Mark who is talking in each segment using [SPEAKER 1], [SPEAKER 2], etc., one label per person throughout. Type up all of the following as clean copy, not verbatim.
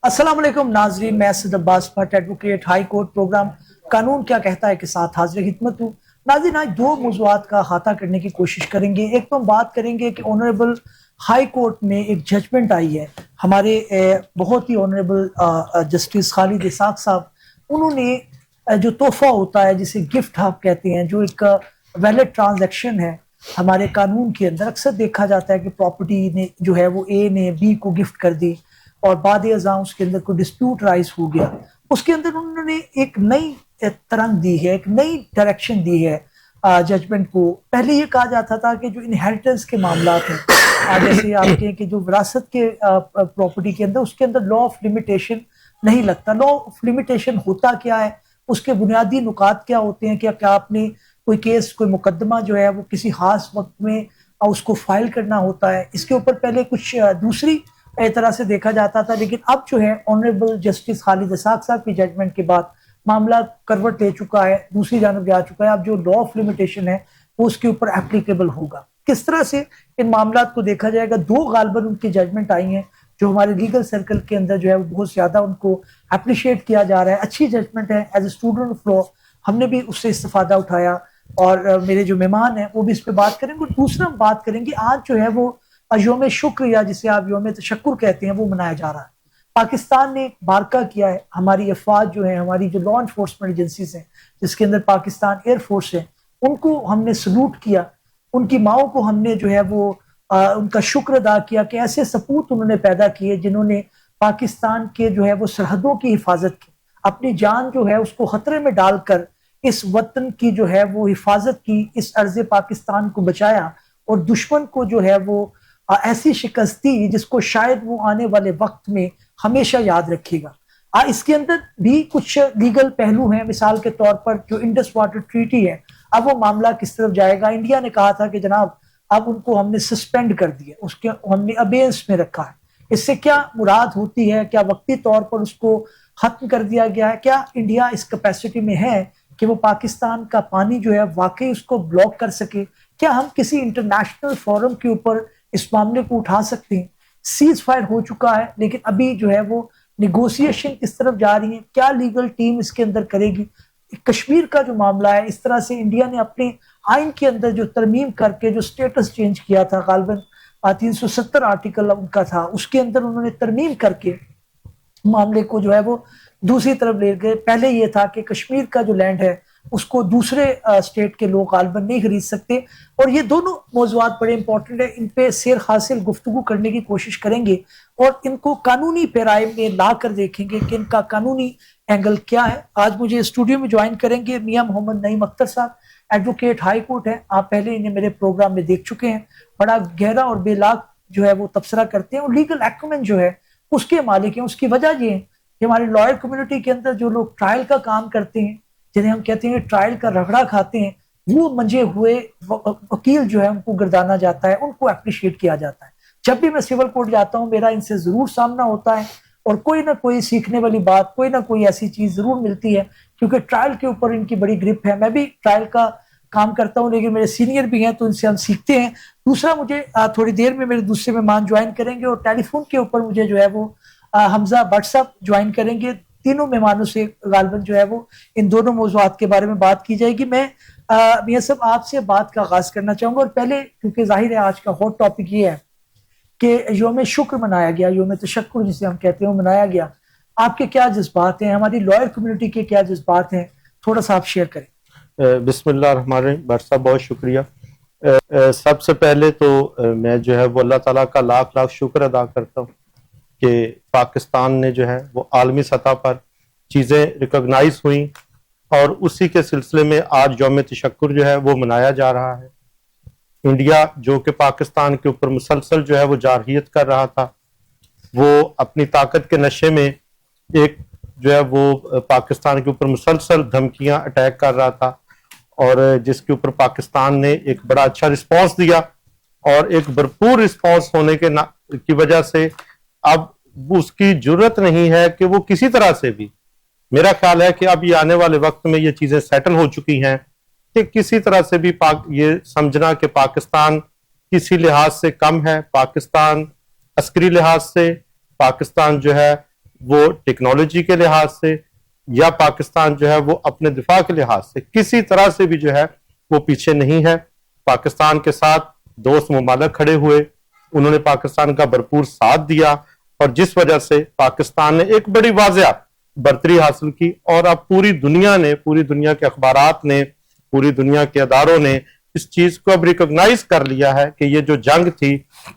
[SPEAKER 1] अस्सलाम वालेकुम नाजरीन, मैं Saad Abbas Bhatt advocate high court programme कानून क्या कहता है के साथ हाजिर खिदमत हूँ। नाजरीन, आज दो मौज़ूआत का अहाता करने की कोशिश करेंगे। एक तो हम बात करेंगे कि ऑनरेबल हाई कोर्ट में एक जजमेंट आई है। हमारे बहुत ही ऑनरेबल जस्टिस खालिद इसाक साहब, उन्होंने जो तोहफा होता है जिसे गिफ्ट आप कहते हैं, जो एक वैलिड ट्रांजैक्शन है हमारे कानून के अंदर, अक्सर देखा जाता है कि प्रॉपर्टी ने जो है वो ए ने बी को गिफ्ट कर दी और बाद अज़ां उसके अंदर कोई डिस्प्यूट राइज हो गया। उसके अंदर उन्होंने एक नई तरंग दी है, एक नई डायरेक्शन दी है जजमेंट को। पहले ये कहा जाता था कि जो इनहेरिटेंस के मामला हैं, जैसे आपके कि जो विरासत के प्रॉपर्टी के अंदर, उसके अंदर लॉ ऑफ लिमिटेशन नहीं लगता। लॉ ऑफ लिमिटेशन होता क्या है, उसके बुनियादी नुकात क्या होते हैं, क्या आपने कोई केस, कोई मुकदमा जो है वो किसी खास वक्त में उसको फाइल करना होता है। इसके ऊपर पहले कुछ दूसरी तरह से देखा जाता था, लेकिन अब जो है ऑनरेबल जस्टिस खालिद इसाक साहब की जजमेंट के बाद मामला करवट ले चुका है, दूसरी जानब जा चुका है। अब जो लॉ ऑफ लिमिटेशन है वो उसके ऊपर एप्लीकेबल होगा। किस तरह से इन मामला को देखा जाएगा, दो गालबन उनकी जजमेंट आई हैं जो हमारे लीगल सर्कल के अंदर जो है वो बहुत ज्यादा उनको अप्रिशिएट किया जा रहा है। अच्छी जजमेंट है। As a student of law हमने भी उससे इस्तेफादा उठाया और मेरे जो मेहमान हैं वो भी इस पर बात करेंगे। और दूसरा हम बात करेंगे, आज जो है वो योम शुक्र या जिसे आप योम तशक्कुर कहते हैं वो मनाया जा रहा है। पाकिस्तान ने बारका किया है। हमारी अफवाज जो है, हमारी जो लॉ इन्फोर्समेंट एजेंसीज हैं, जिसके अंदर पाकिस्तान एयरफोर्स है, उनको हमने सलूट किया। उनकी माओ को हमने जो है वो उनका शुक्र अदा किया कि ऐसे सपूत उन्होंने पैदा किए जिन्होंने पाकिस्तान के जो है वो सरहदों की हिफाजत की, अपनी जान जो है उसको खतरे में डालकर इस वतन की जो है वो हिफाजत की, इस अर्ज पाकिस्तान को बचाया और दुश्मन को जो है वो ऐसी शिकस्त दी जिसको शायद वो आने वाले वक्त में हमेशा याद रखेगा। इसके अंदर भी कुछ लीगल पहलू हैं। मिसाल के तौर पर जो इंडस वाटर ट्रीटी है, अब वो मामला किस तरफ जाएगा। इंडिया ने कहा था कि जनाब अब उनको हमने सस्पेंड कर दिया, उसके हमने अबेंस में रखा है। इससे क्या मुराद होती है? क्या वक्ती तौर पर उसको खत्म कर दिया गया है? क्या इंडिया इस कैपेसिटी में है कि वो पाकिस्तान का पानी जो है वाकई उसको ब्लॉक कर सके? क्या हम किसी इंटरनेशनल फोरम के ऊपर इस मामले को उठा सकते हैं? सीज फायर हो चुका है, लेकिन अभी जो है वो निगोशिएशन किस तरफ जा रही है? क्या लीगल टीम इसके अंदर करेगी? कश्मीर का जो मामला है, इस तरह से इंडिया ने अपने आइन के अंदर जो तरमीम करके जो स्टेटस चेंज किया था, गालबन 370 आर्टिकल उनका था, उसके अंदर उन्होंने तरमीम करके मामले को जो है वो दूसरी तरफ ले गए। पहले ये था कि कश्मीर का जो लैंड है उसको दूसरे स्टेट के लोग गालबन नहीं खरीद सकते। और ये दोनों मौजूद बड़े इंपॉर्टेंट है, इन पे सेर हासिल गुफ्तगू करने की कोशिश करेंगे और इनको कानूनी पैराए में ला कर देखेंगे कि इनका कानूनी एंगल क्या है। आज मुझे स्टूडियो में ज्वाइन करेंगे मियां मोहम्मद नईम अख्तर साहब, एडवोकेट हाई कोर्ट है। आप पहले इन्हें मेरे प्रोग्राम में देख चुके हैं। बड़ा गहरा और बेलाग जो है वो तबसरा करते हैं और लीगल एक्यूमेंट जो है उसके मालिक हैं। उसकी वजह ये है कि हमारी लॉयर कम्युनिटी के अंदर जो लोग ट्रायल का काम करते हैं, जिन्हें हम कहते हैं ट्रायल का रगड़ा खाते हैं, वो मंजे हुए वकील जो है उनको गर्दाना जाता है, उनको अप्रिशिएट किया जाता है। जब भी मैं सिविल कोर्ट जाता हूँ मेरा इनसे जरूर सामना होता है और कोई ना कोई सीखने वाली बात, कोई ना कोई ऐसी चीज जरूर मिलती है, क्योंकि ट्रायल के ऊपर इनकी बड़ी ग्रिप है। मैं भी ट्रायल का काम करता हूँ, लेकिन मेरे सीनियर भी हैं तो इनसे हम सीखते हैं। दूसरा, मुझे थोड़ी देर में मेरे दूसरे मेहमान ज्वाइन करेंगे और टेलीफोन के ऊपर मुझे जो है वो हमजा भट्ट साहब ज्वाइन करेंगे। तीनों मेहमानों से गालबन जो है वो इन दोनों मौजूआत के बारे में बात की जाएगी। मैं मियां साहब आपसे बात का आगाज करना चाहूंगा, और पहले क्योंकि जाहिर है आज का हॉट टॉपिक ये है कि योम शुक्र मनाया गया, योम तशक्कुर जिसे हम कहते हैं वो मनाया गया। आपके क्या जज्बात हैं, हमारी लॉयर कम्युनिटी के क्या जज्बात हैं, थोड़ा सा आप शेयर करें।
[SPEAKER 2] बिस्मिल्लाह रहमान रहीम। भट्ट साहब बहुत शुक्रिया। सबसे पहले तो मैं जो है वो अल्लाह ताला का लाख लाख शुक्र अदा करता हूँ कि पाकिस्तान ने जो है वो आलमी सतह पर चीज़ें रिकॉग्नाइज हुई और उसी के सिलसिले में आज यौम तशक्कुर जो है वो मनाया जा रहा है। इंडिया जो कि पाकिस्तान के ऊपर मुसलसल जो है वो जारहियत कर रहा था, वो अपनी ताकत के नशे में एक जो है वो पाकिस्तान के ऊपर मुसलसल धमकियां अटैक कर रहा था, और जिसके ऊपर पाकिस्तान ने एक बड़ा अच्छा रिस्पांस दिया और एक भरपूर रिस्पांस होने के की वजह से अब उसकी जरूरत नहीं है कि वो किसी तरह से भी, मेरा ख्याल है कि अब ये आने वाले वक्त में ये चीजें सेटल हो चुकी हैं कि किसी तरह से भी ये समझना कि पाकिस्तान किसी लिहाज से कम है, पाकिस्तान अस्करी लिहाज से, पाकिस्तान जो है वो टेक्नोलॉजी के लिहाज से या पाकिस्तान जो है वो अपने दिफा के लिहाज से किसी तरह से भी जो है वो पीछे नहीं है। पाकिस्तान के साथ दोस्त ममालिक खड़े हुए, उन्होंने पाकिस्तान का भरपूर साथ दिया और जिस वजह से पाकिस्तान ने एक बड़ी वाजिया बर्तरी हासिल की। और अब पूरी दुनिया ने, पूरी दुनिया के अखबारात ने, पूरी दुनिया के अदारों ने इस चीज को अब रिकॉग्नाइज कर लिया है कि ये जो जंग थी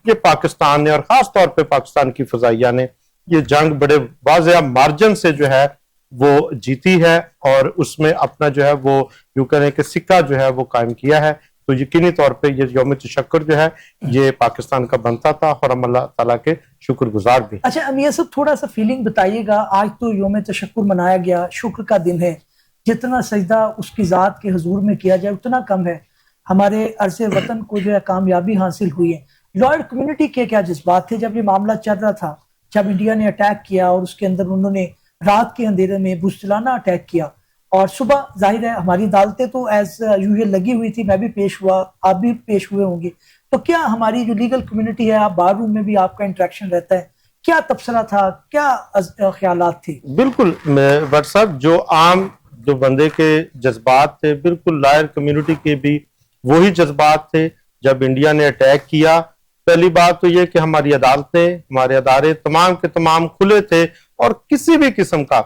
[SPEAKER 2] ये पाकिस्तान ने और खास तौर पे पाकिस्तान की फजाइया ने ये जंग बड़े वाजिया मार्जिन से जो है वो जीती है और उसमें अपना जो है वो यूं करें कि सिक्का जो है वो कायम किया है। तो यकीनी तौर पे ये यौम तशक्कुर जो है ये पाकिस्तान का बनता था और हम अल्लाह ताला के शुक्रगुजार भी।
[SPEAKER 1] अच्छा अमीर साहब, थोड़ा सा फीलिंग बताइएगा। आज तो यौम तशक्कुर मनाया गया, शुक्र का दिन है। जितना सजदा उसकी ज़ात के हुजूर में किया जाए उतना कम है। हमारे अर्ज़े वतन को जो है कामयाबी हासिल हुई है। लॉयल कम्युनिटी के क्या जज्बात थे जब ये मामला चल रहा था, जब इंडिया ने अटैक किया और उसके अंदर उन्होंने रात के अंधेरे में बुज़दिलाना अटैक किया और सुबह जाहिर है हमारी अदालतें तो एज यूजुअल लगी हुई थी, मैं भी पेश हुआ, आप भी पेश हुए होंगे। तो क्या हमारी जो लीगल कम्युनिटी है, आप बार रूम में भी आपका इंटरेक्शन रहता है, क्या तबसरा था, क्या ख्यालात थे?
[SPEAKER 2] बिल्कुल व्हाट्सएप जो आम जो बंदे के जज्बात थे, बिल्कुल लॉयर कम्युनिटी के भी वही जज्बात थे जब इंडिया ने अटैक किया। पहली बात तो ये कि हमारी अदालतें, हमारे अदारे तमाम के तमाम खुले थे और किसी भी किस्म का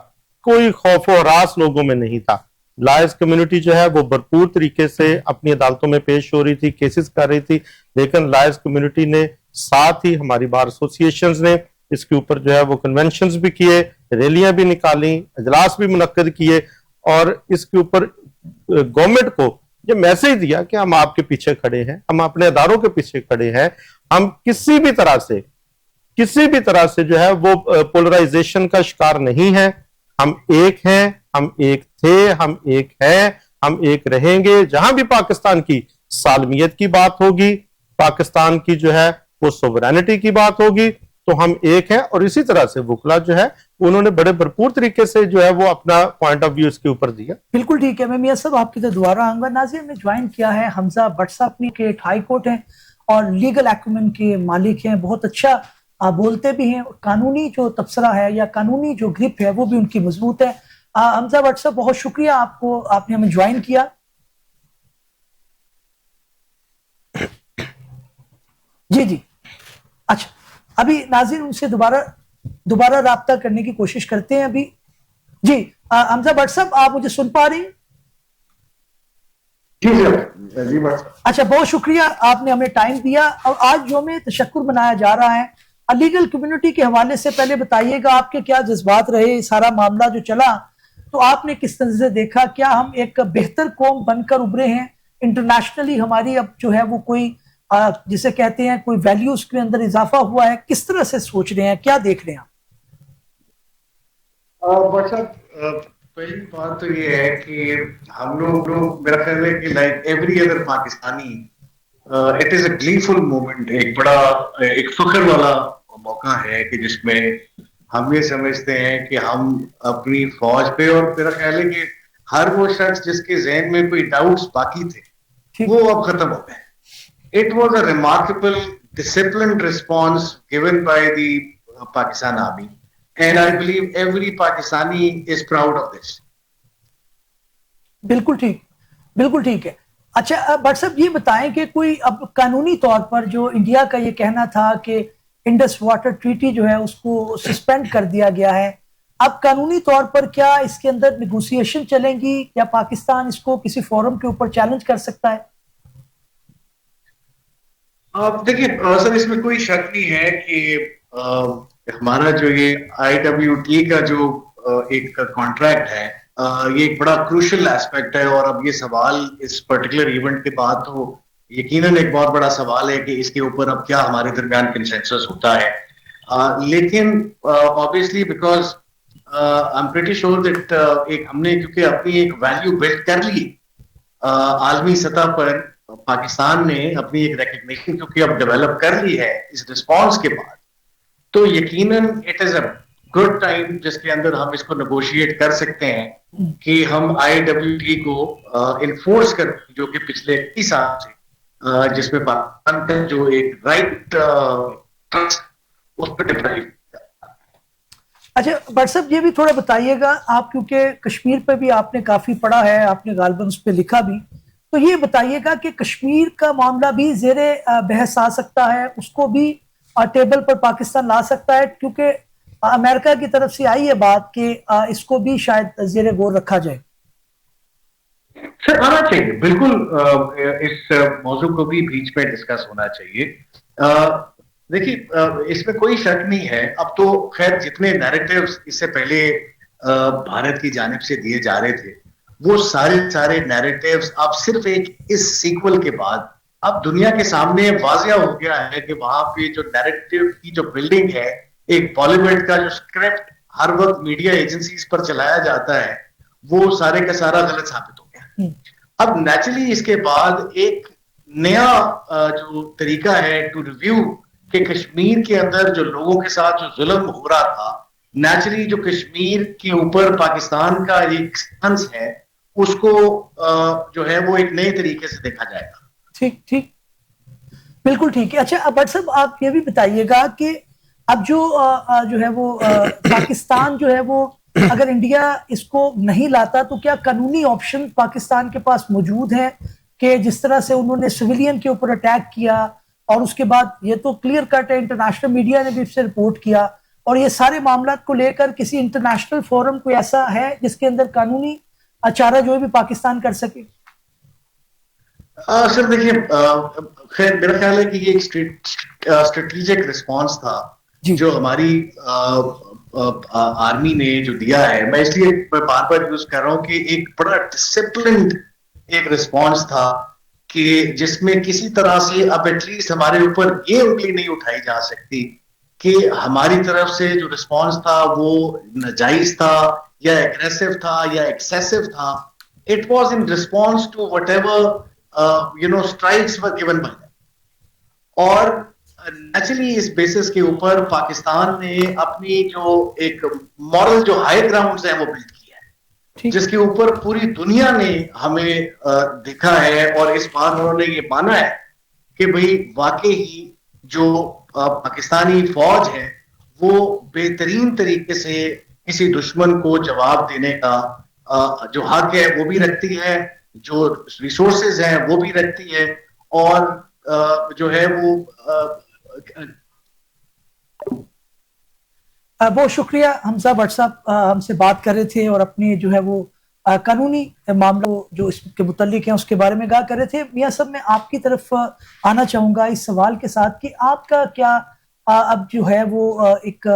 [SPEAKER 2] कोई खौफ और हरास लोगों में नहीं था। लॉयर्स कम्युनिटी जो है वो भरपूर तरीके से अपनी अदालतों में पेश हो रही थी, केसेस कर रही थी, लेकिन लॉयर्स कम्युनिटी ने साथ ही हमारी बार एसोसिएशंस ने इसके ऊपर जो है वो कन्वेंशंस भी किए, रैलियां भी निकाली, इजलास भी मुनक्किद किए और इसके ऊपर गवर्नमेंट को ये मैसेज दिया कि हम आपके पीछे खड़े हैं, हम अपने अदारों के पीछे खड़े हैं। हम किसी भी तरह से जो है वो पोलराइजेशन का शिकार नहीं है। हम एक हैं, हम एक थे, हम एक हैं, हम एक रहेंगे। जहां भी पाकिस्तान की सालमियत की बात होगी, पाकिस्तान की जो है वो सोवरेनिटी की बात होगी, तो हम एक हैं। और इसी तरह से वुकला जो है उन्होंने बड़े भरपूर तरीके से जो है वो अपना पॉइंट ऑफ व्यू इसके ऊपर दिया।
[SPEAKER 1] बिल्कुल ठीक है। मैं मियां साहब आपकी तो दोबारा आऊंगा। नाज़रीन, में ज्वाइन किया है हमजा भट्ट साहब के हाई कोर्ट हैं और लीगल एक्यूमेन के मालिक हैं, बहुत अच्छा बोलते भी हैं। कानूनी जो तबसरा है या कानूनी जो ग्रिप है वो भी उनकी मजबूत है। हमजा भट्ट साहब, बहुत शुक्रिया आपको, आपने हमें ज्वाइन किया। जी जी, अच्छा, अभी नाज़रीन उनसे दोबारा राब्ता करने की कोशिश करते हैं अभी। जी हमजा भट्ट साहब, आप मुझे सुन पा रही हैं?
[SPEAKER 3] जी बस।
[SPEAKER 1] अच्छा, बहुत शुक्रिया, आपने हमें टाइम दिया। और आज यौम तशक्कुर मनाया जा रहा है। लीगल कम्युनिटी के हवाले से पहले बताइएगा आपके क्या जज्बात रहे, सारा मामला जो चला तो आपने किस तरह से देखा? क्या हम एक बेहतर कौम बनकर उभरे हैं? इंटरनेशनली हमारी अब जो है वो कोई जिसे कहते हैं कोई वैल्यूज के अंदर इजाफा हुआ है? किस तरह से सोच रहे हैं, क्या देख रहे हैं आप?
[SPEAKER 3] पहली बात तो ये है कि हम लोग मेरा ख्याल है कि like every other Pakistani it is a gleeful moment, एक बड़ा एक फख्र वाला मौका है कि जिसमें हम ये समझते हैं कि हम अपनी फौज पे, और मेरा ख्याल है कि हर वो शख्स जिसके जहन में कोई डाउट्स बाकी थे वो अब खत्म हो गए। It was a remarkable disciplined response given by the Pakistan army and I believe every Pakistani is proud of this.
[SPEAKER 1] बिल्कुल ठीक है। अच्छा भट्ट साहब, ये बताएं कि कोई अब कानूनी तौर पर जो इंडिया का ये कहना था कि इंडस वाटर ट्रीटी जो है उसको सस्पेंड कर दिया गया है, अब कानूनी तौर पर क्या इसके अंदर निगोसिएशन चलेंगी या पाकिस्तान इसको किसी फोरम के ऊपर चैलेंज कर सकता है?
[SPEAKER 3] देखिए सर, इसमें कोई शक नहीं है कि हमारा जो ये IWT का जो एक कॉन्ट्रैक्ट है, ये एक बड़ा क्रूशियल एस्पेक्ट है। और अब ये सवाल इस पर्टिकुलर इवेंट के बाद तो यकीनन एक बहुत बड़ा सवाल है कि इसके ऊपर अब क्या हमारे दरमियान कंसेंसस होता है। लेकिन obviously because I am pretty sure that एक हमने क्योंकि अपनी एक वैल्यू बिल्ड कर ली आलमी सतह पर, पाकिस्तान ने अपनी एक रिकग्निशन क्योंकि अब डेवलप कर ली है इस रिस्पॉन्स के बाद, तो यकीनन it is a good time जिसके अंदर हम इसको नेगोशिएट कर सकते हैं कि हम IWT को इन्फोर्स कर, जो कि पिछले 30 साल से जिसमें पाकिस्तान का जो एक राइट उस पर डिप्राइव।
[SPEAKER 1] अच्छा भट्ट साहब, ये भी थोड़ा बताइएगा आप, क्योंकि कश्मीर पे भी आपने काफी पढ़ा है, आपने गालिबन उस पे लिखा भी, तो ये बताइएगा कि कश्मीर का मामला भी जेरे बहस आ सकता है, उसको भी टेबल पर पाकिस्तान ला सकता है, क्योंकि अमेरिका की तरफ से आई है बात कि इसको भी शायद जेरे गौर रखा जाए।
[SPEAKER 3] सर आना चाहिए बिल्कुल। इस मौजू को भी बीच में डिस्कस होना चाहिए। देखिए, इसमें कोई शक नहीं है। अब तो खैर जितने नैरेटिव्स इससे पहले भारत की जानिब से दिए जा रहे थे, वो सारे सारे नैरेटिव्स अब सिर्फ एक इस सीक्वल के बाद अब दुनिया के सामने वाजिया हो गया है कि वहां पे जो नैरेटिव की जो बिल्डिंग है, एक बॉलीवुड का जो स्क्रिप्ट हर वक्त मीडिया एजेंसीज पर चलाया जाता है, वो सारे का सारा गलत साबित हो गया। अब नेचुरली इसके बाद एक नया जो तरीका है टू रिव्यू कि कश्मीर के अंदर जो लोगों के साथ जो जुल्म हो रहा था, नेचुरली जो कश्मीर के ऊपर पाकिस्तान का एक स्टैंस है, उसको जो है वो एक नए तरीके से देखा जाएगा।
[SPEAKER 1] ठीक ठीक, बिल्कुल ठीक है। अच्छा अब भट्ट साहब, आप ये भी बताइएगा कि अब जो है वो पाकिस्तान जो है वो, अगर इंडिया इसको नहीं लाता तो क्या कानूनी ऑप्शन पाकिस्तान के पास मौजूद है कि जिस तरह से उन्होंने सिविलियन के ऊपर अटैक किया, और उसके बाद ये तो क्लियर कट है, इंटरनेशनल मीडिया ने भी इससे रिपोर्ट किया, और ये सारे मामला को लेकर किसी इंटरनेशनल फोरम कोई ऐसा है जिसके अंदर कानूनी चारा जो है भी पाकिस्तान कर सके?
[SPEAKER 3] सर देखिए, खैर मेरा ख्याल है कि ये एक स्ट्रेटेजिक रिस्पांस था जो हमारी आर्मी ने जो दिया है। मैं इसलिए बार बार यूज कर रहा हूं कि एक बड़ा डिसिप्लिन्ड एक रिस्पांस था कि जिसमें किसी तरह से अब एटलीस्ट हमारे ऊपर ये उंगली नहीं उठाई जा सकती कि हमारी तरफ से जो रिस्पांस था वो नाजायज था या एग्रेसिव था या एक्सेसिव था। It was in response to whatever strikes were given by them. और नेचुरली इस बेसिस के ऊपर पाकिस्तान ने अपनी जो एक मॉरल जो हाई ग्राउंड्स है वो बिल्ड किया है, जिसके ऊपर पूरी दुनिया ने हमें देखा है, और इस बार उन्होंने ये माना है कि भाई वाकई ही जो पाकिस्तानी फौज है वो बेहतरीन तरीके से किसी दुश्मन को जवाब देने का जो हक है वो भी रखती है, जो रिसोर्सेज हैं वो भी रखती है, और जो है वो
[SPEAKER 1] बहुत शुक्रिया हमजा भट्ट साहब, हमसे बात कर रहे थे और अपनी जो है वो कानूनी मामलों जो इसके मुतालिक हैं उसके बारे में कहा कर रहे थे। मियां साहब, मैं आपकी तरफ आना चाहूंगा इस सवाल के साथ कि आपका क्या अब जो है वो एक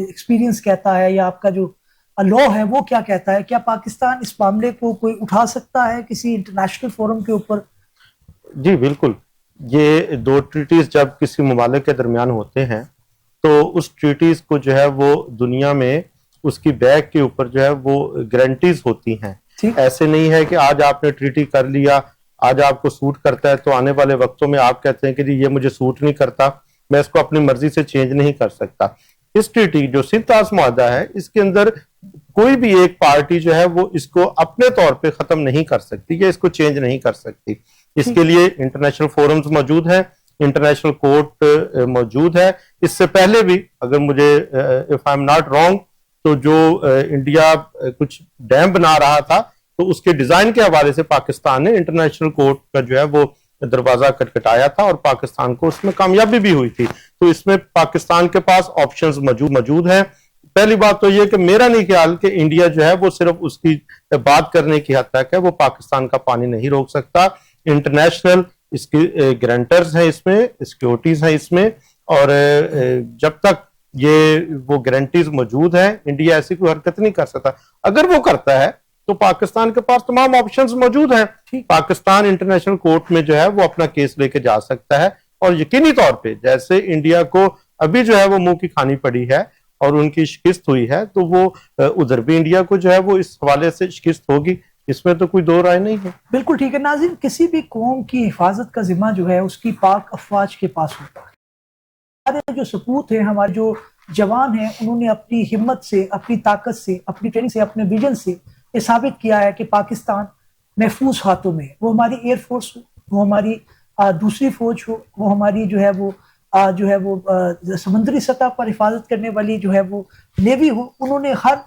[SPEAKER 1] एक्सपीरियंस कहता है, या आपका जो लॉ है वो क्या कहता है? क्या पाकिस्तान इस मामले को कोई उठा सकता है किसी इंटरनेशनल फोरम के ऊपर?
[SPEAKER 2] जी बिल्कुल। ये दो ट्रीटीज जब किसी ममालिक के दरमियान होते हैं तो उस ट्रीटीज को जो है वो दुनिया में उसकी बैक के ऊपर जो है वो गारंटीज होती हैं। ऐसे नहीं है कि आज आपने ट्रीटी कर लिया, आज आपको सूट करता है तो आने वाले वक्तों में आप कहते हैं कि जी ये मुझे सूट नहीं करता, मैं इसको अपनी मर्जी से चेंज नहीं कर सकता। इस ट्रीटी जो सिंतास मुआहदा है, इसके अंदर कोई भी एक पार्टी जो है वो इसको अपने तौर पे खत्म नहीं कर सकती या इसको चेंज नहीं कर सकती। इसके लिए इंटरनेशनल फोरम्स मौजूद हैं, इंटरनेशनल कोर्ट मौजूद है। इससे पहले भी अगर मुझे if I am not wrong तो जो इंडिया कुछ डैम बना रहा था तो उसके डिजाइन के हवाले से पाकिस्तान ने इंटरनेशनल कोर्ट का जो है वो दरवाजा खटखटाया था और पाकिस्तान को उसमें कामयाबी भी हुई थी। तो इसमें पाकिस्तान के पास ऑप्शंस मौजूद हैं। पहली बात तो ये कि मेरा नहीं ख्याल कि इंडिया जो है वो सिर्फ उसकी बात करने की हद तक है, वो पाकिस्तान का पानी नहीं रोक सकता। इंटरनेशनल इसके गारंटर्स हैं, इसमें सिक्योरिटीज हैं इसमें, और जब तक ये वो गारंटीज मौजूद है इंडिया ऐसी कोई हरकत नहीं कर सकता। अगर वो करता है तो पाकिस्तान के पास तमाम ऑप्शंस मौजूद हैं। पाकिस्तान इंटरनेशनल कोर्ट में जो है वो अपना केस लेके जा सकता है, और यकीनी तौर पे जैसे इंडिया को अभी जो है वो मुंह की खानी पड़ी है और उनकी शिकस्त हुई है, तो वो उधर भी इंडिया को जो है वो इस हवाले से शिकस्त होगी, इसमें तो कोई दो राय नहीं है।
[SPEAKER 1] बिल्कुल ठीक है। नाज़रीन, किसी भी कौम की हिफाजत का जिम्मा जो है उसकी पाक अफवाज के पास होता है। हमारे जो सपूत है, हमारे जो जवान हैं, उन्होंने अपनी हिम्मत से, अपनी ताकत से, अपनी ट्रेनिंग से, अपने विजन से ये साबित किया है कि पाकिस्तान महफूज हाथों में। वो हमारी एयरफोर्स हो, वो हमारी दूसरी फौज हो, वो हमारी जो है वो जो है वो समुद्री सतह पर हिफाजत करने वाली जो है वो नेवी हो, उन्होंने हर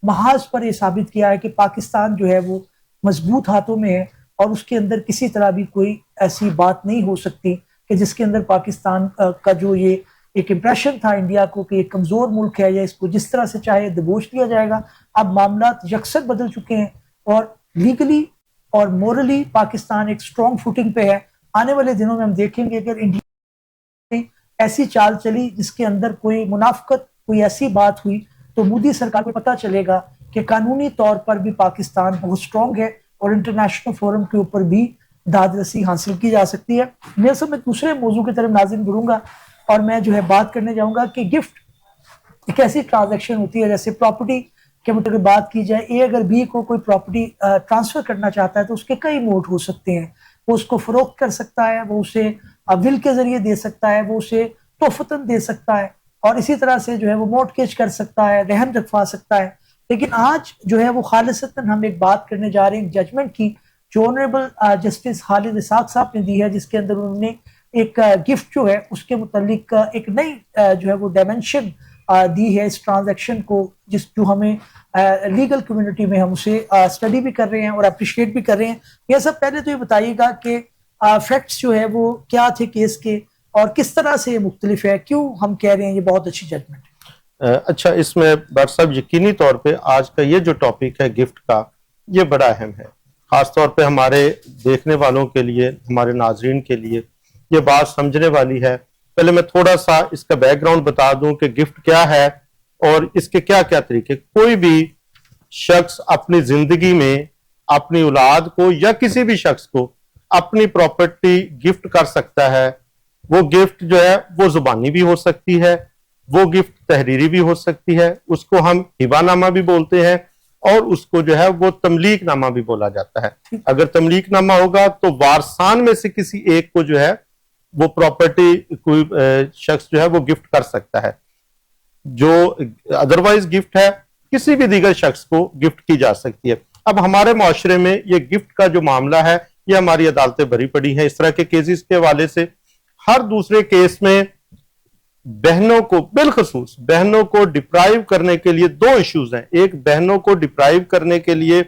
[SPEAKER 1] महाज पर यह साबित किया है कि पाकिस्तान जो है वो मजबूत हाथों में है और उसके अंदर किसी तरह भी कोई ऐसी बात नहीं हो सकती कि जिसके अंदर पाकिस्तान का जो ये एक इम्प्रेशन था इंडिया को कि एक कमजोर मुल्क है या इसको जिस तरह से चाहे दबोच लिया जाएगा। अब मामला यकसर बदल चुके हैं और लीगली और मोरली पाकिस्तान एक स्ट्रॉन्ग फुटिंग पे है। आने वाले दिनों में हम देखेंगे अगर इंडिया ऐसी चाल चली जिसके अंदर कोई मुनाफकत, कोई ऐसी बात हुई, तो मोदी सरकार को पता चलेगा कि कानूनी तौर पर भी पाकिस्तान बहुत स्ट्रॉन्ग है और इंटरनेशनल फोरम के ऊपर भी दादरसी हासिल की जा सकती है। मैं सब में दूसरे मौजू की तरफ नाज़िन बढ़ूंगा और मैं जो है बात करने जाऊंगा कि गिफ्ट एक ऐसी ट्रांजैक्शन होती है, जैसे प्रॉपर्टी के मतलब बात की जाए, ए अगर बी को कोई प्रॉपर्टी ट्रांसफर करना चाहता है तो उसके कई मोड हो सकते हैं। वो उसको फरोख्त कर सकता है, वो उसे विल के जरिए दे सकता है, वो उसे तोहफतन दे सकता है और इसी तरह से जो है वो मॉर्टगेज कर सकता है, रहन रखवा सकता है। लेकिन आज जो है वो खालिसतन हम एक बात करने जा रहे हैं जजमेंट की जो ऑनरेबल जस्टिस खालिद इसाक साहब ने दी है, जिसके अंदर उन्होंने एक गिफ्ट जो है उसके मुतालिक एक नई जो है वो डायमेंशन दी है इस ट्रांजैक्शन को, जो हमें लीगल कम्युनिटी में हम उसे स्टडी भी कर रहे हैं और अप्रिशिएट भी कर रहे हैं। यह सब पहले तो ये बताइएगा कि फैक्ट्स जो है वो क्या थे केस के और किस तरह से ये मुख्तलिफ है, क्यों हम कह रहे हैं ये बहुत अच्छी जजमेंट है।
[SPEAKER 2] अच्छा, इसमें डॉक्टर साहब यकीनी तौर पे आज का ये जो टॉपिक है गिफ्ट का, ये बड़ा अहम है, खासतौर पे हमारे देखने वालों के लिए, हमारे नाजरीन के लिए ये बात समझने वाली है। पहले मैं थोड़ा सा इसका बैकग्राउंड बता दूं कि गिफ्ट क्या है और इसके क्या क्या तरीके। कोई भी शख्स अपनी जिंदगी में अपनी औलाद को या किसी भी शख्स को अपनी प्रॉपर्टी गिफ्ट कर सकता है। वो गिफ्ट जो है वो जुबानी भी हो सकती है, वो गिफ्ट तहरीरी भी हो सकती है, उसको हम हिबानामा भी बोलते हैं और उसको जो है वो तमलीकनामा भी बोला जाता है। अगर तमलीकनामा होगा तो वारसान में से किसी एक को जो है वो प्रॉपर्टी कोई शख्स जो है वो गिफ्ट कर सकता है। जो अदरवाइज गिफ्ट है किसी भी दीगर शख्स को गिफ्ट की जा सकती है। अब हमारे माशरे में ये गिफ्ट का जो मामला है ये हमारी अदालतें भरी पड़ी हैं इस तरह के केसेस के हवाले से। हर दूसरे केस में बहनों को, बिलखसूस बहनों को डिप्राइव करने के लिए दो इश्यूज हैं। एक, बहनों को डिप्राइव करने के लिए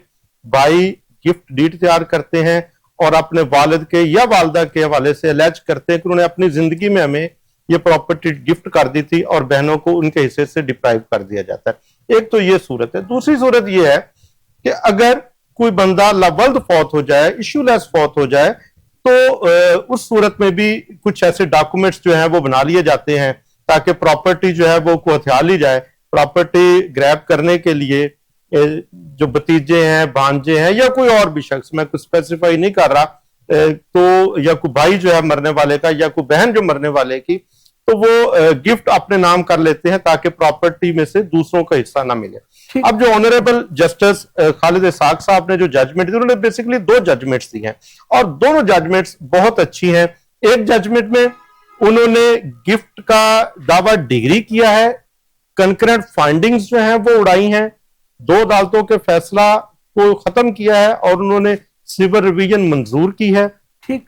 [SPEAKER 2] भाई गिफ्ट डीड तैयार करते हैं और अपने वालिद के या वालदा के हवाले से अलैज करते हैं कि उन्होंने अपनी जिंदगी में हमें ये प्रॉपर्टी गिफ्ट कर दी थी और बहनों को उनके हिस्से से डिप्राइव कर दिया जाता है। एक तो ये सूरत है। दूसरी सूरत ये है कि अगर कोई बंदा लावल्द फौत हो जाए, इश्यूलेस फौत हो जाए, तो उस सूरत में भी कुछ ऐसे डॉक्यूमेंट्स जो हैं वो बना लिए जाते हैं ताकि प्रॉपर्टी जो है वो को हथिया ली जाए। प्रॉपर्टी ग्रैब करने के लिए जो भतीजे हैं, भांजे हैं या कोई और भी शख्स, मैं कुछ स्पेसिफाई नहीं कर रहा, तो या कोई भाई जो है मरने वाले का या कोई बहन जो मरने वाले की, तो वो गिफ्ट अपने नाम कर लेते हैं ताकि प्रॉपर्टी में से दूसरों का हिस्सा ना मिले। अब जो ऑनरेबल जस्टिस खालिद इसाक साहब ने जो जजमेंट दी, उन्होंने बेसिकली दो जजमेंट्स दी हैं और दोनों जजमेंट्स बहुत अच्छी हैं। एक जजमेंट में उन्होंने गिफ्ट का दावा डिग्री किया है, कंकरेंट फाइंडिंग्स जो हैं वो उड़ाई हैं, दो अदालतों के फैसला को खत्म किया है और उन्होंने सिविल रिवीजन मंजूर की है। ठीक।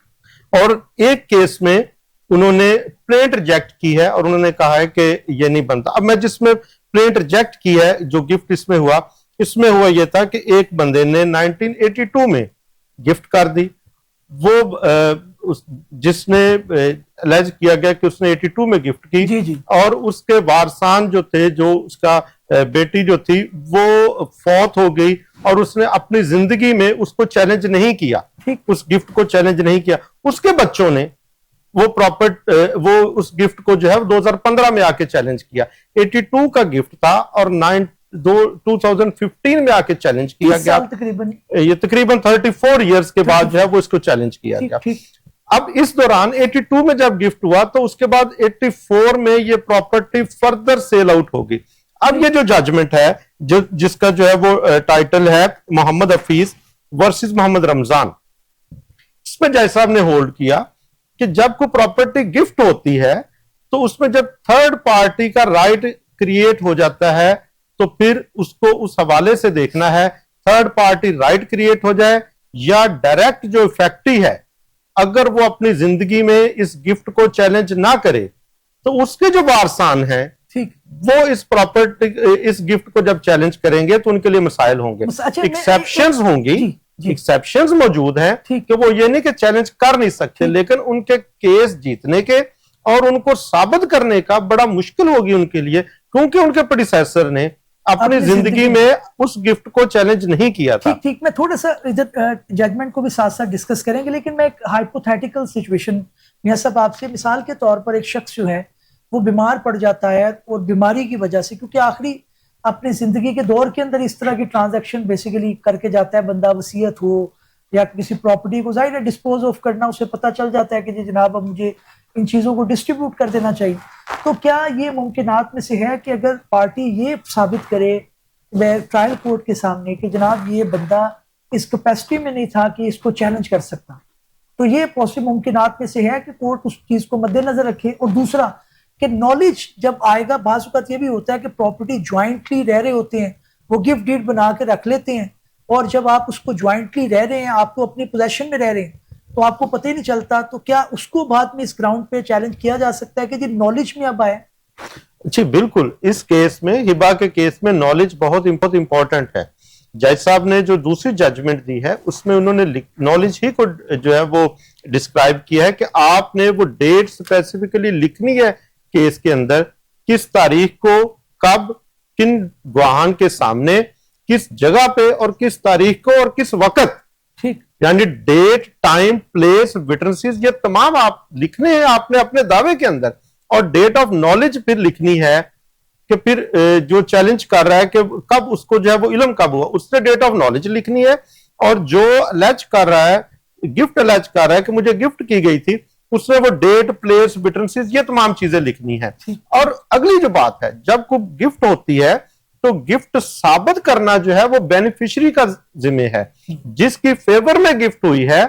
[SPEAKER 2] और एक केस में उन्होंने प्लेंट रिजेक्ट की है और उन्होंने कहा है कि ये नहीं बनता। अब मैं जिसमें प्लेंट रिजेक्ट की है, जो गिफ्ट इसमें हुआ यह था कि एक बंदे ने 1982 में गिफ्ट कर दी। वो जिसने एलेज किया गया कि उसने 82 में गिफ्ट की, जी। और उसके वारसान जो थे, जो उसका बेटी जो थी वो फौत हो गई और उसने अपनी जिंदगी में उसको चैलेंज नहीं किया, उस गिफ्ट को चैलेंज नहीं किया। उसके बच्चों ने वो उस गिफ्ट को जो है 2015 में आके चैलेंज किया। 82 का गिफ्ट था और 2015 में आके चैलेंज किया गया। ये तकरीबन 34 इयर्स के बाद जो है वो इसको चैलेंज किया गया। अब इस दौरान 82 में जब गिफ्ट हुआ तो उसके बाद 84 में ये प्रॉपर्टी फर्दर सेल आउट होगी। अब ये जो जजमेंट है, जिसका जो है वो टाइटल है मोहम्मद हफीज वर्सेस मोहम्मद रमजान, इसमें जज साहब ने होल्ड किया कि जब कोई प्रॉपर्टी गिफ्ट होती है तो उसमें जब थर्ड पार्टी का राइट क्रिएट हो जाता है तो फिर उसको उस हवाले से देखना है, थर्ड पार्टी राइट क्रिएट हो जाए या डायरेक्ट जो इफेक्टी है, अगर वो अपनी जिंदगी में इस गिफ्ट को चैलेंज ना करे तो उसके जो वारसान हैं
[SPEAKER 1] ठीक,
[SPEAKER 2] वो इस प्रॉपर्टी, इस गिफ्ट को जब चैलेंज करेंगे तो उनके लिए मसाइल होंगे,
[SPEAKER 1] अच्छा,
[SPEAKER 2] एक्सेप्शंस होंगी,
[SPEAKER 1] जी।
[SPEAKER 2] एक्सेप्शंस मौजूद हैं कि वो ये नहीं कि चैलेंज कर नहीं सकते, लेकिन उनके केस जीतने के और उनको साबित करने का बड़ा मुश्किल होगी उनके लिए, क्योंकि उनके प्रेडिसेसर ने अपनी जिंदगी में उस गिफ्ट को चैलेंज नहीं किया था।
[SPEAKER 1] ठीक ठीक, मैं थोड़ा सा इधर जजमेंट को भी साथ साथ डिस्कस करेंगे, लेकिन मैं एक हाइपोथेटिकल सिचुएशन मियां साहब आपसे, मिसाल के तौर पर एक शख्स जो है वो बीमार पड़ जाता है और बीमारी की वजह से, क्योंकि आखिरी अपनी जिंदगी के दौर के अंदर इस तरह की ट्रांजैक्शन बेसिकली करके जाता है बंदा, वसीयत हो या किसी प्रॉपर्टी को जाहिर है डिस्पोज ऑफ करना, उसे पता चल जाता है कि जी जनाब अब मुझे इन चीज़ों को डिस्ट्रीब्यूट कर देना चाहिए। तो क्या ये मुमकिनात में से है कि अगर पार्टी ये साबित करे ट्रायल कोर्ट के सामने कि जनाब ये बंदा इस कैपेसिटी में नहीं था कि इसको चैलेंज कर सकता, तो ये पॉसिबल मुमकिनात में से है कि कोर्ट उस चीज़ को मद्देनजर रखे। और दूसरा कि नॉलेज जब आएगा, बाज़ वक़्त ये भी होता है कि प्रॉपर्टी ज्वाइंटली रह रहे होते हैं, वो गिफ्ट डीड बना के रख लेते हैं, और जब आप उसको ज्वाइंटली रह रहे हैं, आपको अपनी पोजेशन में रह रहे हैं, तो आपको पता ही नहीं चलता, तो क्या उसको बाद में इस ग्राउंड पे चैलेंज किया जा सकता है कि जी नॉलेज में अब आए?
[SPEAKER 2] जी बिल्कुल, इस केस में, हिबा के केस में नॉलेज बहुत इंपॉर्टेंट है। जज साहब ने जो दूसरी जजमेंट दी है उसमें उन्होंने नॉलेज ही को जो है वो डिस्क्राइब किया है कि आपने वो डेट स्पेसिफिकली लिखनी है केस के अंदर, किस तारीख को, कब, किन गवाहान के सामने, किस जगह पे और किस तारीख को और किस वक्त,
[SPEAKER 1] ठीक,
[SPEAKER 2] यानी डेट, टाइम, प्लेस, विटनेसेस, ये तमाम आप लिखने हैं आपने अपने दावे के अंदर। और डेट ऑफ नॉलेज फिर लिखनी है कि फिर जो चैलेंज कर रहा है कि कब उसको जो है वो इल्म कब हुआ, उससे डेट ऑफ नॉलेज लिखनी है। और जो अलेज कर रहा है, गिफ्ट अलेज कर रहा है कि मुझे गिफ्ट की गई थी, उसमें वो डेट, प्लेस, विटनेसेस, ये तमाम चीजें लिखनी है। और अगली जो बात है, जब कोई गिफ्ट होती है तो गिफ्ट साबित करना जो है वो बेनिफिशियरी का जिम्मे है। जिसकी फेवर में गिफ्ट हुई है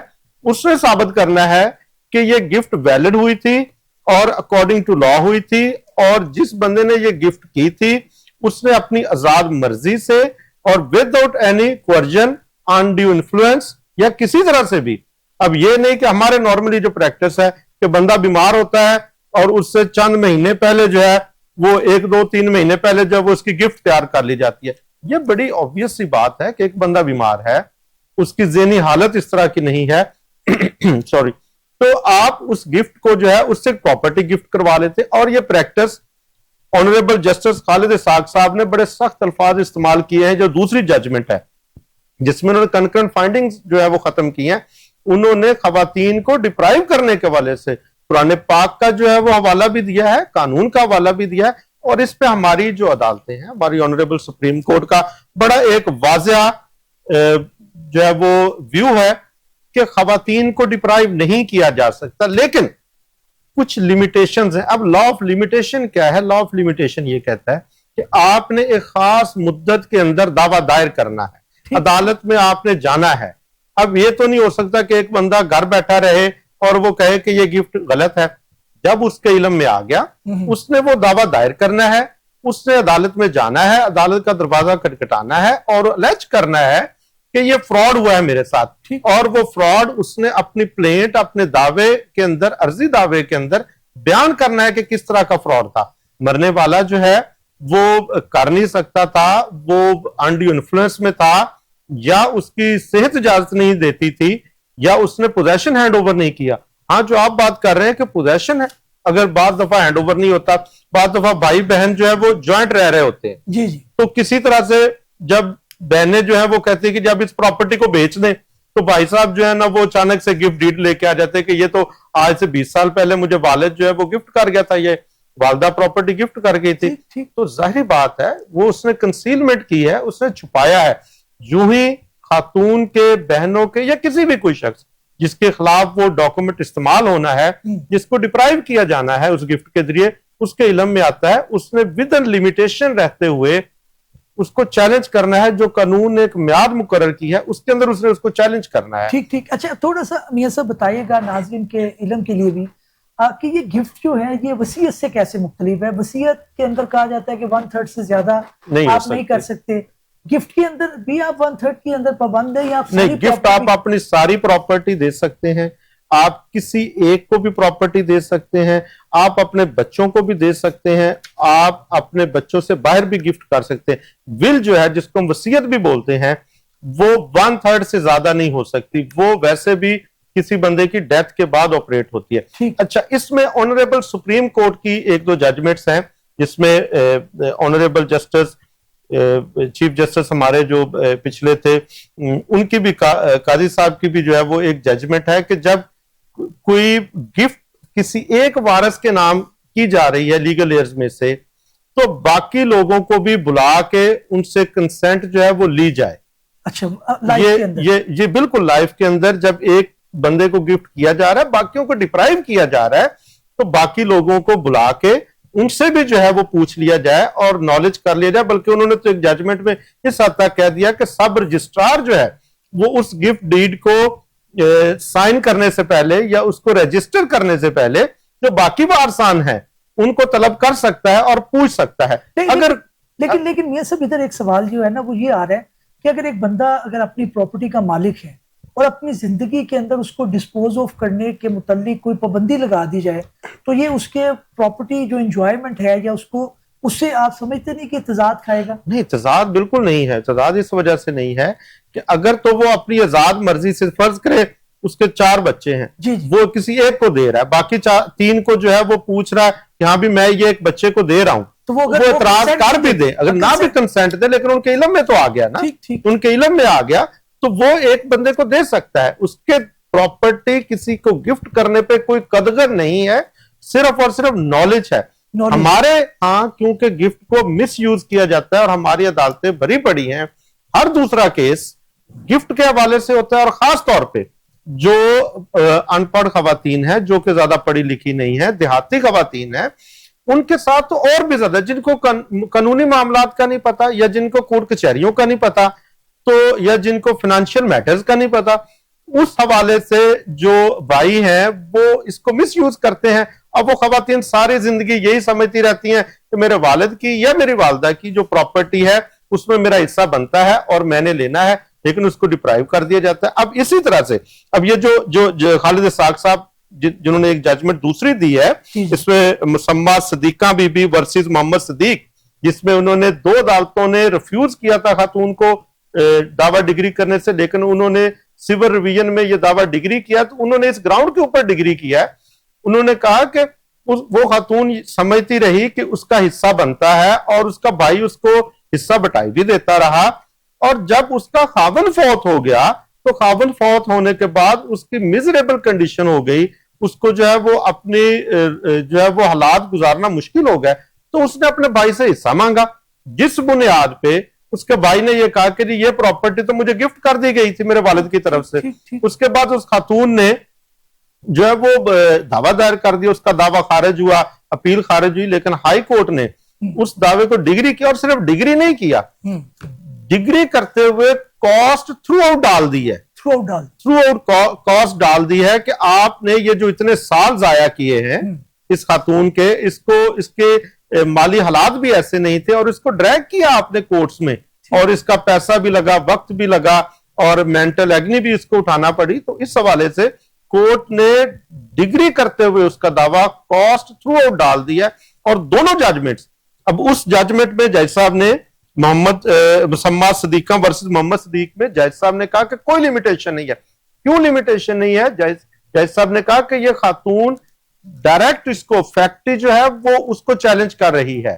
[SPEAKER 2] उसने साबित करना है कि ये गिफ्ट वैलिड हुई थी और अकॉर्डिंग टू लॉ हुई थी, और जिस बंदे ने ये गिफ्ट की थी उसने अपनी आजाद मर्जी से और without any coercion, undue influence या किसी तरह से भी। अब ये नहीं कि हमारे नॉर्मली जो प्रैक्टिस है कि बंदा बीमार होता है और उससे चंद महीने पहले जो है वो 1, 2, 3 महीने पहले जब उसकी गिफ्ट तैयार कर ली जाती है। ये बड़ी ऑब्वियस सी बात है कि एक बंदा बीमार है, उसकी ज़हनी हालत इस तरह की नहीं है सॉरी, तो आप उस गिफ्ट को जो है उससे प्रॉपर्टी गिफ्ट करवा लेते। और ये practice honourable justice Khalid Ishaq साहब ने बड़े सख्त अल्फाज इस्तेमाल किए हैं। जो दूसरी जजमेंट है जिसमें उन्होंने कंकरेंट फाइंडिंग्स जो है वो खत्म की हैं, उन्होंने खवातीन को डिप्राइव करने के हवाले से कुरान पाक का जो है वो हवाला भी दिया है, कानून का हवाला भी दिया है। और इस पे हमारी जो अदालतें हैं, हमारी ऑनरेबल सुप्रीम कोर्ट का बड़ा एक वाज़िया जो है वो व्यू है कि खवातीन को डिप्राइव नहीं किया जा सकता, लेकिन कुछ लिमिटेशंस हैं। अब लॉ ऑफ लिमिटेशन क्या है? लॉ ऑफ लिमिटेशन ये कहता है कि आपने एक खास मुद्दत के अंदर दावा दायर करना है, अदालत में आपने जाना है। अब ये तो नहीं हो सकता कि एक बंदा घर बैठा रहे और वो कहे कि ये गिफ्ट गलत है। जब उसके इल्म में आ गया, उसने वो दावा दायर करना है, उसने अदालत में जाना है, अदालत का दरवाजा खटखटाना है और अलर्ज करना है कि ये फ्रॉड हुआ है मेरे साथ। और वो फ्रॉड उसने अपनी प्लेंट, अपने दावे के अंदर, अर्जी दावे के अंदर बयान करना है कि किस तरह का फ्रॉड था। मरने वाला जो है वो कर नहीं सकता था, वो अनड्यू इन्फ्लुएंस में था, या उसकी सेहत इजाजत नहीं देती थी, या उसने पोजेशन हैंड ओवर नहीं किया। हाँ, जो आप बात कर रहे हैं कि पोजेशन है, अगर बात दफा हैंड ओवर नहीं होता, बात दफा भाई बहन जो है वो ज्वाइंट रह रहे होते हैं
[SPEAKER 1] जी जी,
[SPEAKER 2] तो किसी तरह से जब बहनें जो है वो कहती है कि जब इस प्रॉपर्टी को बेच दें, तो भाई साहब जो है ना वो अचानक से गिफ्ट डीड लेके आ जाते हैं कि ये तो आज से 20 साल पहले मुझे वालिद जो है वो गिफ्ट कर गया था, ये वालदा प्रॉपर्टी गिफ्ट कर गई थी। तो जाहिर बात है वो उसने कंसीलमेंट की है, उसने छुपाया है। यूं ही खातून के, बहनों के, या किसी भी कोई शख्स जिसके खिलाफ वो डॉक्यूमेंट इस्तेमाल होना है, जिसको डिप्राइव किया जाना है उस गिफ्ट के जरिए, उसके इल्म में आता है, उसने विद इन लिमिटेशन रहते हुए उसको चैलेंज करना है। जो कानून ने एक म्याद मुकर्रर की है उसके अंदर उसने उसको चैलेंज करना है।
[SPEAKER 1] ठीक ठीक। अच्छा, थोड़ा सा मियां साहब बताइएगा नाज़रीन के इल्म के लिए भी कि ये गिफ्ट जो है ये वसीयत से कैसे मुख्तलिफ है? वसीयत के अंदर कहा जाता है कि 1/3 से ज्यादा आप नहीं कर सकते, गिफ्ट के अंदर भी आप 1/3 के अंदर पाबंद है, या आप
[SPEAKER 2] नहीं, गिफ्ट आप अपनी सारी प्रॉपर्टी दे सकते हैं, आप किसी एक को भी प्रॉपर्टी दे सकते हैं, आप अपने बच्चों को भी दे सकते हैं, आप अपने बच्चों से बाहर भी गिफ्ट कर सकते हैं। विल जो है, जिसको हम वसीयत भी बोलते हैं, वो 1/3 से ज्यादा नहीं हो सकती, वो वैसे भी किसी बंदे की डेथ के बाद ऑपरेट होती है। अच्छा, इसमें ऑनरेबल सुप्रीम कोर्ट की 1-2 जजमेंट्स हैं, जिसमें ऑनरेबल जस्टिस चीफ जस्टिस हमारे जो पिछले थे, उनकी भी काजी साहब की भी जो है वो एक जजमेंट है कि जब कोई गिफ्ट किसी एक वारिस के नाम की जा रही है लीगल एयर्स में से, तो बाकी लोगों को भी बुला के उनसे कंसेंट जो है वो ली जाए।
[SPEAKER 1] अच्छा, लाइफ के अंदर
[SPEAKER 2] ये बिल्कुल लाइफ के अंदर जब एक बंदे को गिफ्ट किया जा रहा है, बाकियों को डिप्राइव किया जा रहा है, तो बाकी लोगों को बुला के उनसे भी जो है वो पूछ लिया जाए और नॉलेज कर लिया जाए। बल्कि उन्होंने तो एक जजमेंट में इस हद तक कह दिया कि सब रजिस्ट्रार जो है वो उस गिफ्ट डीड को साइन करने से पहले या उसको रजिस्टर करने से पहले जो बाकी वारसान है उनको तलब कर सकता है और पूछ सकता है।
[SPEAKER 1] लेकिन मियां साहब, इधर एक सवाल जो है ना वो ये आ रहा है कि अगर एक बंदा अगर अपनी प्रॉपर्टी का मालिक है और अपनी जिंदगी के अंदर उसको डिस्पोज ऑफ करने के मुतालिक कोई पाबंदी लगा दी जाए, तो ये उसके प्रॉपर्टी जो एंजॉयमेंट है या उसको उससे आप समझते नहीं कि तजाद खाएगा?
[SPEAKER 2] नहीं, तजाद बिल्कुल नहीं है। तजाद इस वजह से नहीं है कि अगर तो वो अपनी आजाद मर्जी से, फर्ज करे उसके 4 बच्चे हैं,
[SPEAKER 1] जी।
[SPEAKER 2] वो किसी एक को दे रहा है, बाकी 3 को जो है वो पूछ रहा है कि हाँ भी मैं ये एक बच्चे को दे रहा हूं,
[SPEAKER 1] तो वो
[SPEAKER 2] एतराज कर भी दे, अगर ना भी कंसेंट दे, लेकिन उनके इल्म में तो आ गया ना, उनके इल्म में आ गया, तो वो एक बंदे को दे सकता है। उसके प्रॉपर्टी किसी को गिफ्ट करने पे कोई कदगर नहीं है, सिर्फ और सिर्फ नॉलेज है। हमारे क्योंकि गिफ्ट को मिस यूज किया जाता है और हमारी अदालतें भरी पड़ी हैं, हर दूसरा केस गिफ्ट के हवाले से होता है। और खास तौर पे जो अनपढ़ खवातीन है, जो कि ज्यादा पढ़ी लिखी नहीं है, देहाती खवातीन है, उनके साथ तो और भी ज्यादा, जिनको कानूनी मामलात का नहीं पता या जिनको कोर्ट कचहरियों का नहीं पता, तो या जिनको फाइनेंशियल मैटर्स का नहीं पता, उस हवाले से जो भाई हैं वो इसको मिस यूज करते हैं। अब वो खवातीन सारी जिंदगी यही समझती रहती हैं कि मेरे वालिद की या मेरी वालदा की जो प्रॉपर्टी है उसमें मेरा हिस्सा बनता है और मैंने लेना है, लेकिन उसको डिप्राइव कर दिया जाता है। अब इसी तरह से अब ये जो खालिद साग साहब जिन्होंने एक जजमेंट दूसरी दी है, इसमें मुसम्मा सदीका बीबी वर्सेस मोहम्मद सदीक, जिसमें उन्होंने 2 अदालतों ने रिफ्यूज किया था खातून को दावा डिग्री करने से, लेकिन उन्होंने सिविल रिवीजन में ये दावा डिग्री किया, तो उन्होंने इस ग्राउंड के ऊपर डिग्री किया है। उन्होंने कहा कि वो खातून समझती रही कि उसका हिस्सा बनता है और उसका भाई उसको हिस्सा बटाई भी देता रहा, और जब उसका खावन फौत हो गया तो खावन फौत होने के बाद उसकी मिजरेबल कंडीशन हो गई, उसको जो है वो अपने जो है वो हालात गुजारना मुश्किल हो गया, तो उसने अपने भाई से हिस्सा मांगा, जिस बुनियाद पे उसके भाई ने ये कहा कि ये प्रॉपर्टी तो मुझे गिफ्ट कर दी गई थी मेरे वालिद की तरफ से। उसके बाद उस खातून ने जो है वो दावा दायर कर दिया, उसका दावा खारिज हुआ, अपील खारिज हुई, लेकिन हाई कोर्ट ने उस दावे को डिग्री किया, और सिर्फ डिग्री नहीं किया, डिग्री करते हुए कॉस्ट थ्रू आउट डाल दी है, थ्रू आउट कॉस्ट डाल दी है कि आपने ये जो इतने साल जाया किए हैं इस खातून के, इसके माली हालात भी ऐसे नहीं थे और इसको ड्रैग किया आपने कोर्ट्स में, और इसका पैसा भी लगा, वक्त भी लगा, और मेंटल एग्नी भी इसको उठाना पड़ी। तो इस हवाले से कोर्ट ने डिग्री करते हुए उसका दावा कॉस्ट थ्रू आउट डाल दिया। और दोनों जजमेंट्स, अब उस जजमेंट में जज साहब ने मुसम्मा सदीका वर्सेस मोहम्मद सदीक में जज साहब ने कहा कि कोई लिमिटेशन नहीं है। क्यों लिमिटेशन नहीं है? जज साहब ने कहा कि ये खातून डायरेक्ट इसको फैक्ट्री जो है वो उसको चैलेंज कर रही है,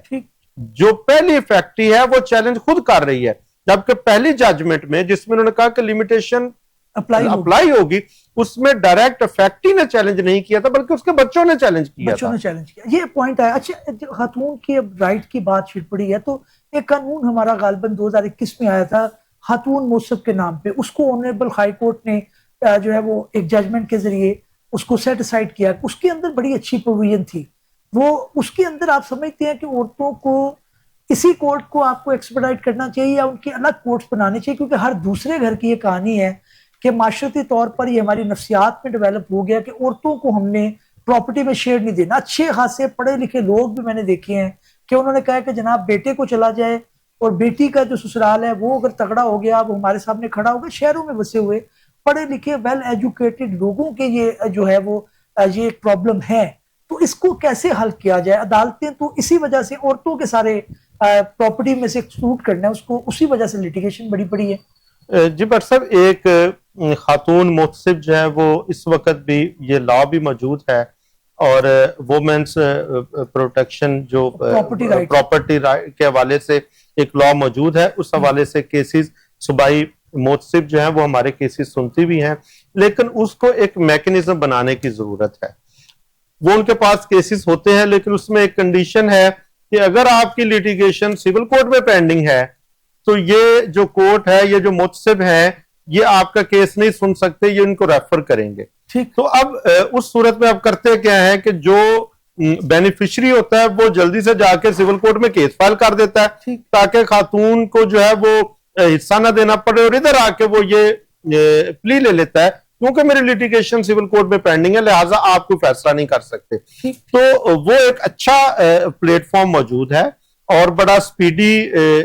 [SPEAKER 2] जो पहली फैक्ट्री है वो चैलेंज खुद कर रही है, जबकि पहली जजमेंट में जिसमें उन्होंने कहा कि लिमिटेशन अप्लाई होगी, उसमें डायरेक्ट फैक्ट्री ने चैलेंज नहीं किया था बल्कि उसके बच्चों ने चैलेंज किया।
[SPEAKER 1] ये पॉइंट है। अच्छा, खातून की अब राइट की बात छिड़ पड़ी है, तो एक कानून हमारा गालबन 2021 में आया था खातून मौसब के नाम पे, उसको ऑनरेबल हाई कोर्ट ने जो है वो एक जजमेंट के जरिए उसको सेट असाइड किया। उसके अंदर बड़ी अच्छी प्रोविजन थी, वो उसके अंदर आप समझते हैं कि औरतों को इसी कोर्ट को आपको एक्सपेडाइट करना चाहिए या उनके अलग कोर्ट्स बनाने चाहिए? क्योंकि हर दूसरे घर की ये कहानी है कि माशरती तौर पर ये हमारी नफ्सियात में डेवलप हो गया कि औरतों को हमने प्रॉपर्टी में शेयर नहीं देना। अच्छे खासे पढ़े लिखे लोग भी मैंने देखे हैं कि उन्होंने कहा कि जनाब बेटे को चला जाए और बेटी का जो ससुराल है वो अगर तगड़ा हो गया, वो हमारे सामने खड़ा हो गया, शहरों में बसे हुए, पढ़े लिखे वेल एजुकेटेड लोगों के ये जो है वो ये प्रॉब्लम है, तो इसको कैसे हल किया जाए? अदालतें तो इसी वजह से औरतों के सारे प्रॉपर्टी में से एक्सक्लूड करना है उसको, उसी वजह से लिटिगेशन बड़ी पड़ी है।
[SPEAKER 2] जी बट साहब, एक खातून मुहतसिब जो है वो इस वक्त भी ये लॉ भी मौजूद है और वुमेन्स प्रोटेक्शन जो प्रॉपर्टी राइट के हवाले से एक लॉ मौजूद है, उस हवाले से केसेस सूबाई मुहतसिब जो है वो हमारे केसेस सुनती भी हैं, लेकिन उसको एक मैकेनिज्म बनाने की जरूरत है। वो उनके पास केसेस होते हैं लेकिन उसमें एक कंडीशन है कि अगर आपकी लिटिगेशन सिविल कोर्ट में पेंडिंग है तो ये जो कोर्ट है, ये जो मुहतसिब है, ये आपका केस नहीं सुन सकते, ये इनको रेफर करेंगे।
[SPEAKER 1] ठीक।
[SPEAKER 2] तो अब उस सूरत में अब करते क्या है कि जो बेनिफिशियरी होता है वो जल्दी से जाके सिविल कोर्ट में केस फाइल कर देता है ताकि खातून को जो है वो हिस्सा ना देना पड़े, और इधर आके वो ये प्ली ले लेता है क्योंकि मेरी लिटिगेशन सिविल कोर्ट में पेंडिंग है, लिहाजा आप कोई फैसला नहीं कर सकते। तो वो एक अच्छा प्लेटफॉर्म मौजूद है और बड़ा स्पीडी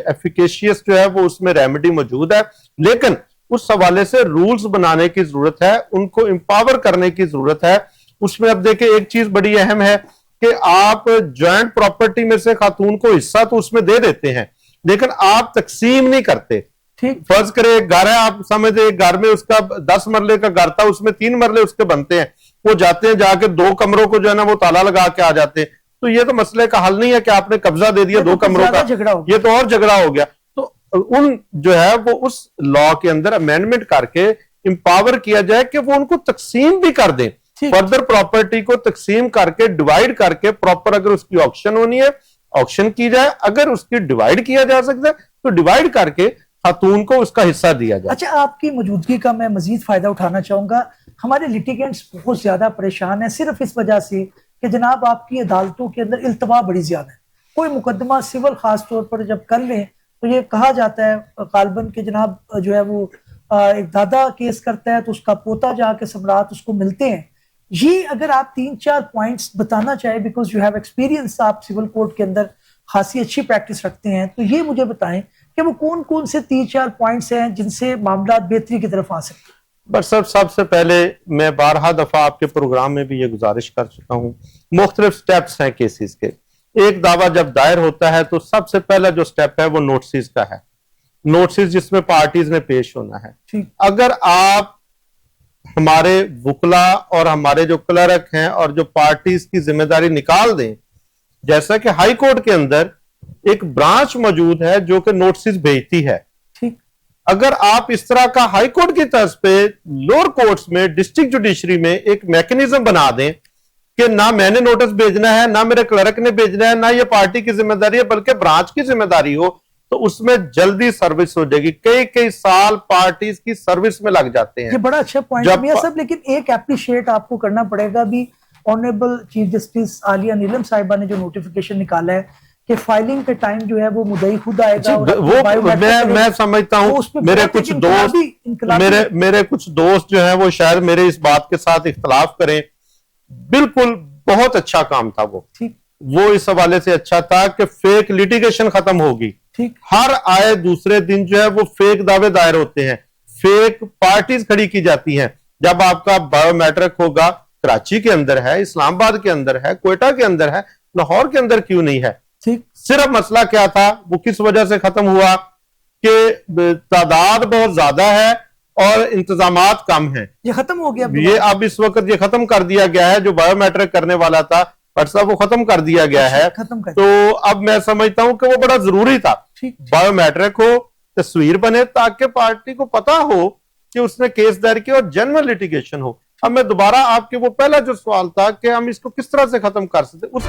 [SPEAKER 2] एफिकेशियस जो है वो उसमें रेमेडी मौजूद है, लेकिन उस हवाले से रूल्स बनाने की जरूरत है, उनको एम्पावर करने की जरूरत है। उसमें अब देखिए एक चीज बड़ी अहम है कि आप ज्वाइंट प्रॉपर्टी में से खातून को हिस्सा तो उसमें दे देते हैं लेकिन आप तकसीम नहीं करते।
[SPEAKER 1] ठीक।
[SPEAKER 2] फर्ज करें एक घर है, आप समझते एक घर में उसका 10 मरले का घर था, उसमें 3 मरले उसके बनते हैं, वो जाते हैं जाके 2 कमरों को जो है ना वो ताला लगा के आ जाते हैं, तो ये तो मसले का हल नहीं है कि आपने कब्जा दे दिया 2 कमरों का, ये तो और झगड़ा हो गया। तो उन जो है वो उस लॉ के अंदर अमेंडमेंट करके इंपावर किया जाए कि वो उनको तकसीम भी कर दें, फर्दर प्रॉपर्टी को तकसीम करके डिवाइड करके प्रॉपर, अगर उसकी ऑक्शन होनी है ऑक्शन की जाए, अगर उसकी डिवाइड किया जा सकता है तो डिवाइड करके खातून को उसका हिस्सा दिया जाए।
[SPEAKER 1] अच्छा, आपकी मौजूदगी का मैं मजीद फायदा उठाना चाहूंगा। हमारे लिटिगेंट्स बहुत ज्यादा परेशान है सिर्फ इस वजह से कि जनाब आपकी अदालतों के अंदर इल्तवा बड़ी ज्यादा है। कोई मुकदमा सिविल खास तौर पर जब कर लें तो ये कहा जाता है गालबन के जनाब जो है वो एक दादा केस करता है तो उसका पोता जाके सम्राट उसको मिलते हैं। ये अगर आप 3-4 पॉइंट्स बताना चाहें, बिकॉज यू हैव एक्सपीरियंस, आप सिविल कोर्ट के अंदर खासी अच्छी प्रैक्टिस रखते हैं, तो ये मुझे बताएं कि वो कौन कौन से 3-4 पॉइंट्स हैं जिनसे मामला बेहतरी की तरफ आ सकते हैं।
[SPEAKER 2] बट सर, सबसे पहले मैं 12 दफा आपके प्रोग्राम में भी ये गुजारिश कर चुका हूँ, मुख्तलिफ स्टेप्स हैं केसेस के। एक दावा जब दायर होता है तो सबसे पहला जो स्टेप है वो नोटिस का है, नोटिस जिसमें पार्टीज ने पेश होना है। अगर आप हमारे वुकला और हमारे जो क्लर्क हैं और जो पार्टीज की जिम्मेदारी निकाल दें, जैसा कि हाई कोर्ट के अंदर एक ब्रांच मौजूद है जो कि नोटिस भेजती है,
[SPEAKER 1] ठीक,
[SPEAKER 2] अगर आप इस तरह का हाई कोर्ट की तर्ज पे लोअर कोर्ट्स में, डिस्ट्रिक्ट जुडिशरी में एक मैकेनिज्म बना दें कि ना मैंने नोटिस भेजना है, ना मेरे क्लर्क ने भेजना है, ना ये पार्टी की जिम्मेदारी है बल्कि ब्रांच की जिम्मेदारी हो, तो उसमें जल्दी सर्विस हो जाएगी। कई कई साल पार्टीज की सर्विस में लग जाते हैं।
[SPEAKER 1] ये बड़ा अच्छा पॉइंट है मियां साहब, लेकिन एक एप्रिशिएट आपको करना पड़ेगा भी, ऑनरेबल चीफ जस्टिस आलिया नीलम साहिबा ने जो नोटिफिकेशन निकाला है कि फाइलिंग के टाइम जो है वो मुद्दई खुद आएगा।
[SPEAKER 2] वो मैं समझता हूँ, मेरे कुछ दोस्त जो हैं वो शायद मेरे इस बात के साथ इख्तलाफ करें, बिल्कुल बहुत अच्छा काम था वो इस हवाले से अच्छा था कि फेक लिटिगेशन खत्म होगी। हर आए दूसरे दिन जो है वो फेक दावे दायर होते हैं, फेक पार्टीज खड़ी की जाती हैं। जब आपका बायोमेट्रिक होगा, कराची के अंदर है, इस्लामाबाद के अंदर है, क्वेटा के अंदर है, लाहौर के अंदर क्यों नहीं है? सिर्फ मसला क्या था, वो किस वजह से खत्म हुआ कि तादाद बहुत ज्यादा है और इंतजामात कम हैं।
[SPEAKER 1] ये खत्म हो गया,
[SPEAKER 2] ये अब इस वक्त ये खत्म कर दिया गया है। जो बायोमेट्रिक करने वाला था व्हाट्सएप, वो खत्म कर दिया गया है। तो अब मैं समझता हूं कि वो बड़ा जरूरी था, बायोमेट्रिक हो, तस्वीर बने, ताकि पार्टी को पता हो कि उसने केस दायर किया और जेन्युइन लिटिगेशन हो। अब मैं दोबारा आपके वो पहला जो सवाल था कि हम इसको किस तरह से खत्म कर सकते,